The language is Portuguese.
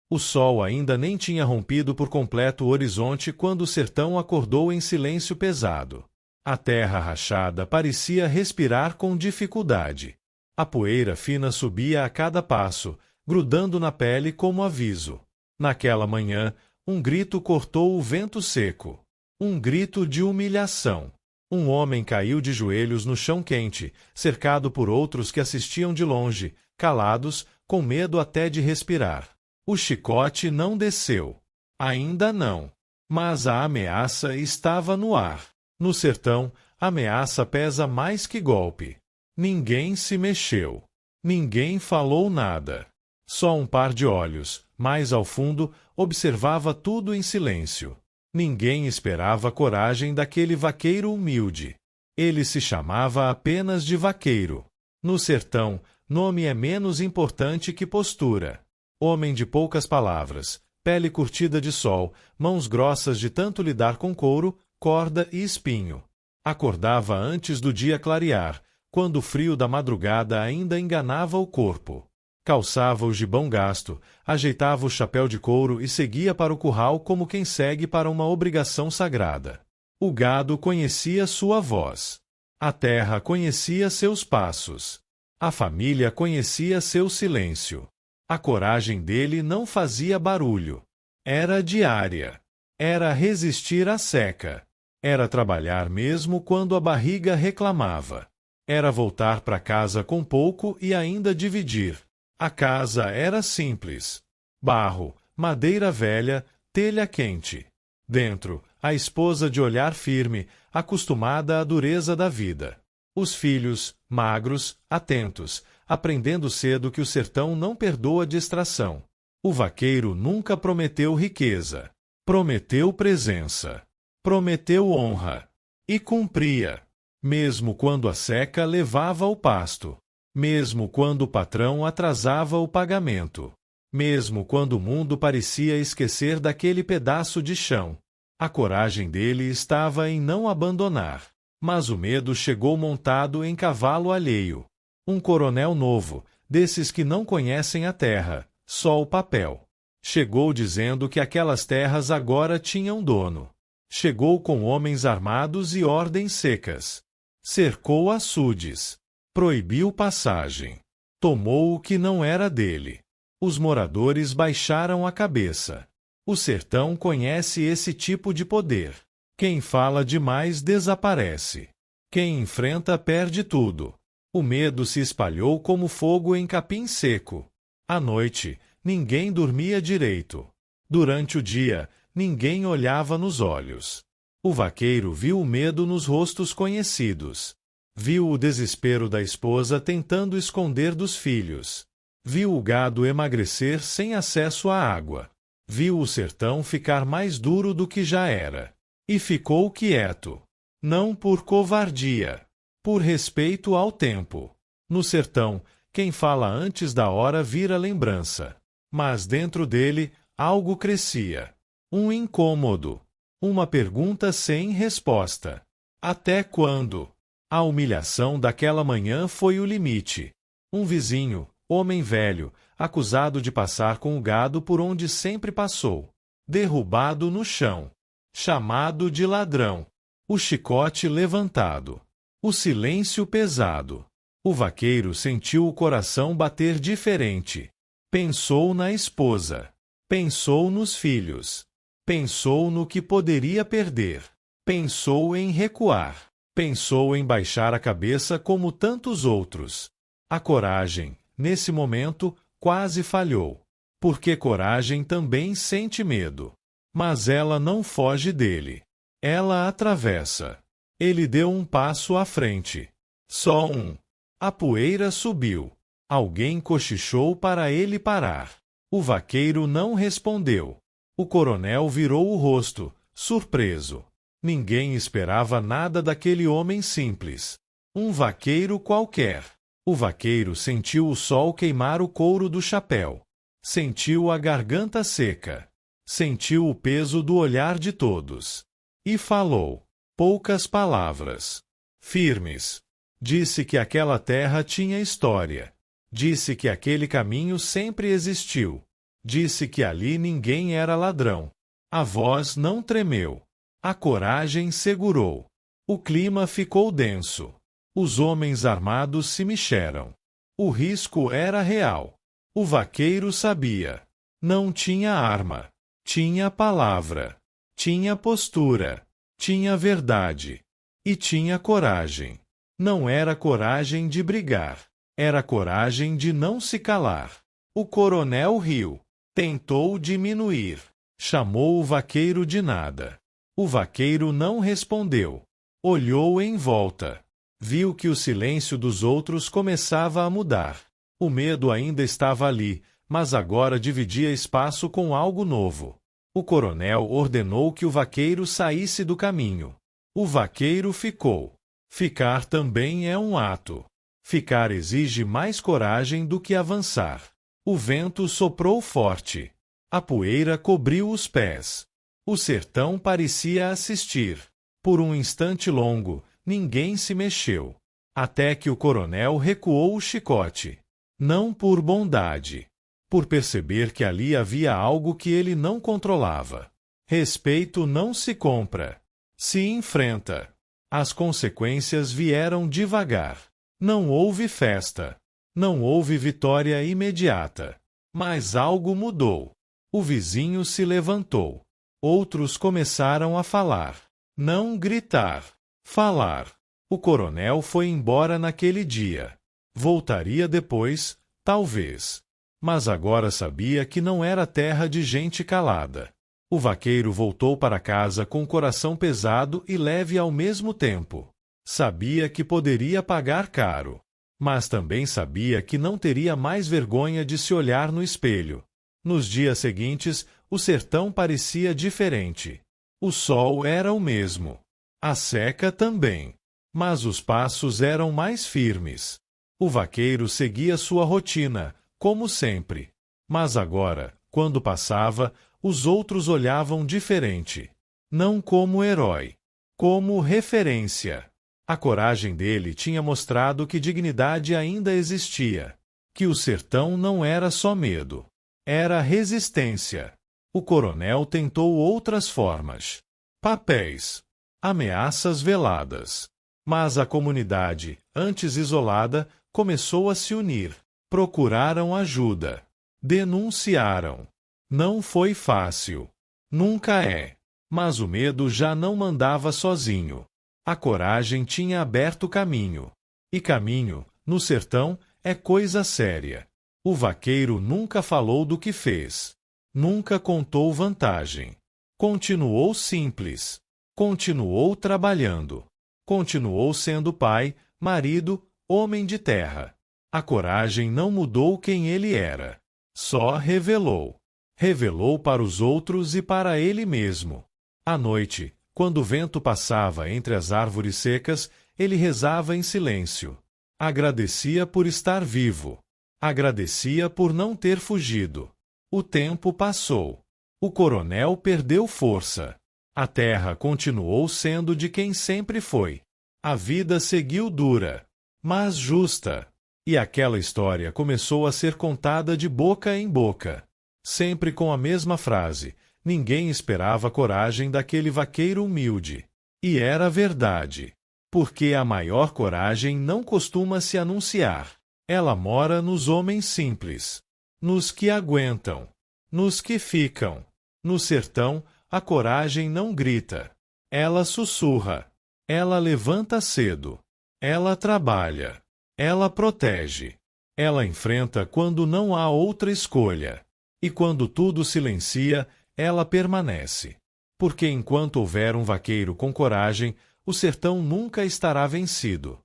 O sol ainda nem tinha rompido por completo o horizonte quando o sertão acordou em silêncio pesado. A terra rachada parecia respirar com dificuldade. A poeira fina subia a cada passo, grudando na pele como aviso. Naquela manhã, um grito cortou o vento seco. Um grito de humilhação. Um homem caiu de joelhos no chão quente, cercado por outros que assistiam de longe, calados, com medo até de respirar. O chicote não desceu. Ainda não. Mas a ameaça estava no ar. No sertão, ameaça pesa mais que golpe. Ninguém se mexeu. Ninguém falou nada. Só um par de olhos, mais ao fundo, observava tudo em silêncio. Ninguém esperava a coragem daquele vaqueiro humilde. Ele se chamava apenas de vaqueiro. No sertão, nome é menos importante que postura. Homem de poucas palavras, pele curtida de sol, mãos grossas de tanto lidar com couro, corda e espinho. Acordava antes do dia clarear, quando o frio da madrugada ainda enganava o corpo. Calçava o gibão gasto, ajeitava o chapéu de couro e seguia para o curral como quem segue para uma obrigação sagrada. O gado conhecia sua voz. A terra conhecia seus passos. A família conhecia seu silêncio. A coragem dele não fazia barulho. Era diária. Era resistir à seca. Era trabalhar mesmo quando a barriga reclamava. Era voltar para casa com pouco e ainda dividir. A casa era simples. Barro, madeira velha, telha quente. Dentro, a esposa de olhar firme, acostumada à dureza da vida. Os filhos, magros, atentos, aprendendo cedo que o sertão não perdoa distração. O vaqueiro nunca prometeu riqueza. Prometeu presença. Prometeu honra. E cumpria. Mesmo quando a seca levava o pasto. Mesmo quando o patrão atrasava o pagamento. Mesmo quando o mundo parecia esquecer daquele pedaço de chão. A coragem dele estava em não abandonar. Mas o medo chegou montado em cavalo alheio. Um coronel novo, desses que não conhecem a terra, só o papel. Chegou dizendo que aquelas terras agora tinham dono. Chegou com homens armados e ordens secas. Cercou açudes. Proibiu passagem. Tomou o que não era dele. Os moradores baixaram a cabeça. O sertão conhece esse tipo de poder. Quem fala demais desaparece. Quem enfrenta perde tudo. O medo se espalhou como fogo em capim seco. À noite, ninguém dormia direito. Durante o dia, ninguém olhava nos olhos. O vaqueiro viu o medo nos rostos conhecidos. Viu o desespero da esposa tentando esconder dos filhos. Viu o gado emagrecer sem acesso à água. Viu o sertão ficar mais duro do que já era. E ficou quieto. Não por covardia. Por respeito ao tempo. No sertão, quem fala antes da hora vira lembrança. Mas dentro dele, algo crescia. Um incômodo. Uma pergunta sem resposta. Até quando? A humilhação daquela manhã foi o limite. Um vizinho, homem velho, acusado de passar com o gado por onde sempre passou. Derrubado no chão. Chamado de ladrão. O chicote levantado. O silêncio pesado. O vaqueiro sentiu o coração bater diferente. Pensou na esposa. Pensou nos filhos. Pensou no que poderia perder. Pensou em recuar. Pensou em baixar a cabeça como tantos outros. A coragem, nesse momento, quase falhou. Porque coragem também sente medo. Mas ela não foge dele. Ela atravessa. Ele deu um passo à frente. Só um. A poeira subiu. Alguém cochichou para ele parar. O vaqueiro não respondeu. O coronel virou o rosto, surpreso. Ninguém esperava nada daquele homem simples. Um vaqueiro qualquer. O vaqueiro sentiu o sol queimar o couro do chapéu. Sentiu a garganta seca. Sentiu o peso do olhar de todos. E falou. Poucas palavras. Firmes. Disse que aquela terra tinha história. Disse que aquele caminho sempre existiu. Disse que ali ninguém era ladrão. A voz não tremeu. A coragem segurou. O clima ficou denso. Os homens armados se mexeram. O risco era real. O vaqueiro sabia. Não tinha arma. Tinha palavra. Tinha postura. Tinha verdade. E tinha coragem. Não era coragem de brigar. Era coragem de não se calar. O coronel riu. Tentou diminuir. Chamou o vaqueiro de nada. O vaqueiro não respondeu. Olhou em volta. Viu que o silêncio dos outros começava a mudar. O medo ainda estava ali, mas agora dividia espaço com algo novo. O coronel ordenou que o vaqueiro saísse do caminho. O vaqueiro ficou. Ficar também é um ato. Ficar exige mais coragem do que avançar. O vento soprou forte. A poeira cobriu os pés. O sertão parecia assistir. Por um instante longo, ninguém se mexeu. Até que o coronel recuou o chicote. Não por bondade. Por perceber que ali havia algo que ele não controlava. Respeito não se compra. Se enfrenta. As consequências vieram devagar. Não houve festa. Não houve vitória imediata. Mas algo mudou. O vizinho se levantou. Outros começaram a falar. Não gritar. Falar. O coronel foi embora naquele dia. Voltaria depois, talvez. Mas agora sabia que não era terra de gente calada. O vaqueiro voltou para casa com o coração pesado e leve ao mesmo tempo. Sabia que poderia pagar caro. Mas também sabia que não teria mais vergonha de se olhar no espelho. Nos dias seguintes, o sertão parecia diferente. O sol era o mesmo. A seca também. Mas os passos eram mais firmes. O vaqueiro seguia sua rotina, como sempre. Mas agora, quando passava, os outros olhavam diferente. Não como herói. Como referência. A coragem dele tinha mostrado que dignidade ainda existia. Que o sertão não era só medo. Era resistência. O coronel tentou outras formas. Papéis. Ameaças veladas. Mas a comunidade, antes isolada, começou a se unir. Procuraram ajuda. Denunciaram. Não foi fácil. Nunca é. Mas o medo já não mandava sozinho. A coragem tinha aberto caminho. E caminho, no sertão, é coisa séria. O vaqueiro nunca falou do que fez. Nunca contou vantagem. Continuou simples. Continuou trabalhando. Continuou sendo pai, marido, homem de terra. A coragem não mudou quem ele era. Só revelou. Revelou para os outros e para ele mesmo. À noite, quando o vento passava entre as árvores secas, ele rezava em silêncio. Agradecia por estar vivo. Agradecia por não ter fugido. O tempo passou. O coronel perdeu força. A terra continuou sendo de quem sempre foi. A vida seguiu dura, mas justa. E aquela história começou a ser contada de boca em boca. Sempre com a mesma frase: ninguém esperava a coragem daquele vaqueiro humilde. E era verdade. Porque a maior coragem não costuma se anunciar. Ela mora nos homens simples. Nos que aguentam. Nos que ficam. No sertão, a coragem não grita. Ela sussurra. Ela levanta cedo. Ela trabalha. Ela protege. Ela enfrenta quando não há outra escolha. E quando tudo silencia, ela permanece. Porque enquanto houver um vaqueiro com coragem, o sertão nunca estará vencido.